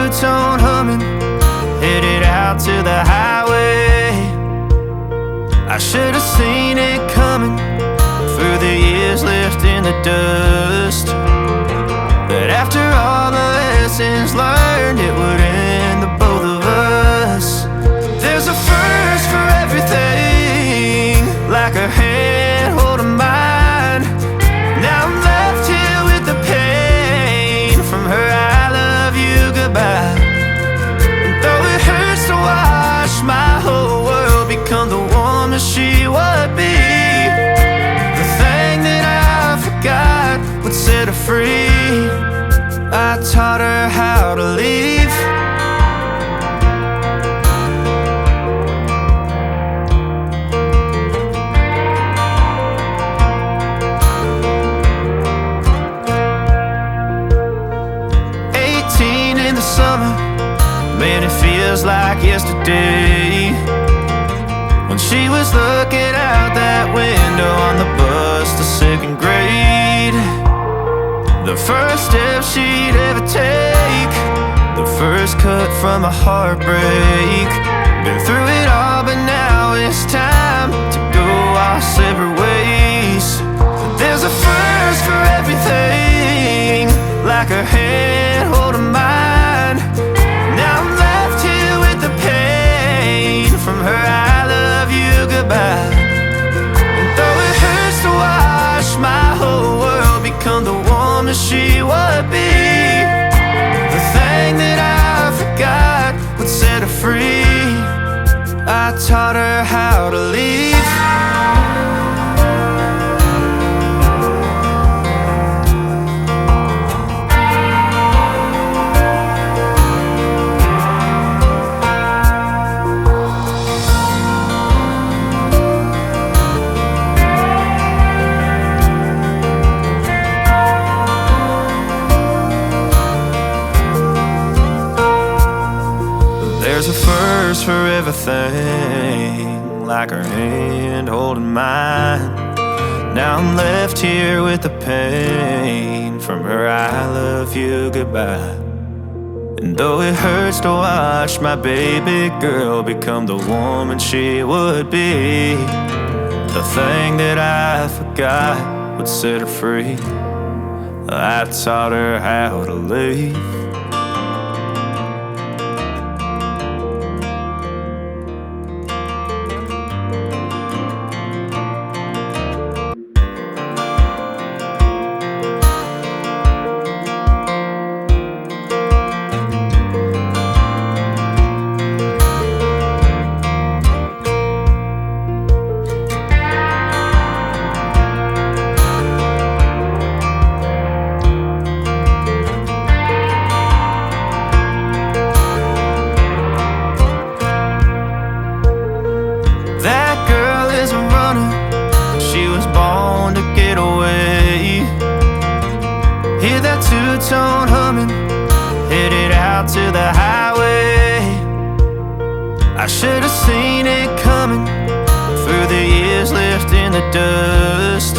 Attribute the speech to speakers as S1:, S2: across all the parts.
S1: two-tone humming, headed out to the highway. I should have seen it coming through the years left in the dust. But after all the lessons learned, it would end the both of us. There's a first for everything, like her hand holding mine. Now I'm left here with the pain from her I love you goodbye. And though it hurts to watch my whole world become the woman she would be, the thing that I forgot would set her free. I taught her how to leave. In the summer, man, it feels like yesterday, when she was looking out that window on the bus to second grade. The first step she'd ever take, the first cut from a heartbreak. Been through it all, but now it's time to go our separate ways. There's a first for everything, like her hand holding mine. Now I'm left here with the pain from her I love you goodbye. And though it hurts to watch my whole world become the woman she would be, the thing that I forgot would set her free. I taught her how to leave. There's a first for everything, like her hand holding mine. Now I'm left here with the pain from her I love you goodbye. And though it hurts to watch my baby girl become the woman she would be, the thing that I forgot would set her free. I taught her how to leave. 2-tone humming, headed out to the highway. I should have seen it coming through the years left in the dust.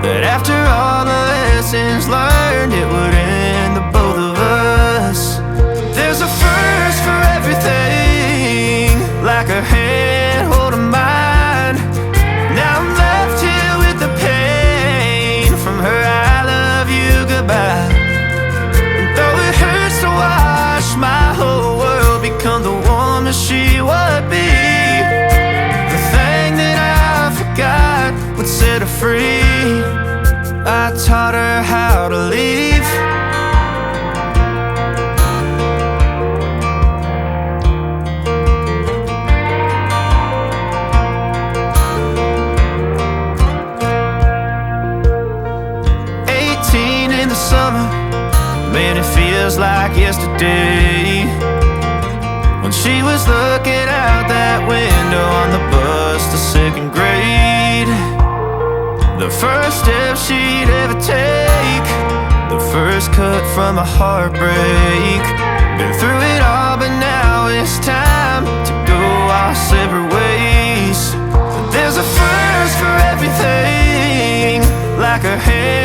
S1: But after all the lessons learned, it would end the both of us. There's a first for everything, like her hand holding mine. Now I'm left here with the pain from her I love you goodbye. And though it hurts to watch my whole world become the woman she would be, the thing that I forgot would set her free. I taught her how to leave. In the summer, man, it feels like yesterday, when she was looking out that window on the bus to second grade. The first step she'd ever take, the first cut from a heartbreak. Been through it all, but now it's time to go our separate ways. There's a first for everything, like her hair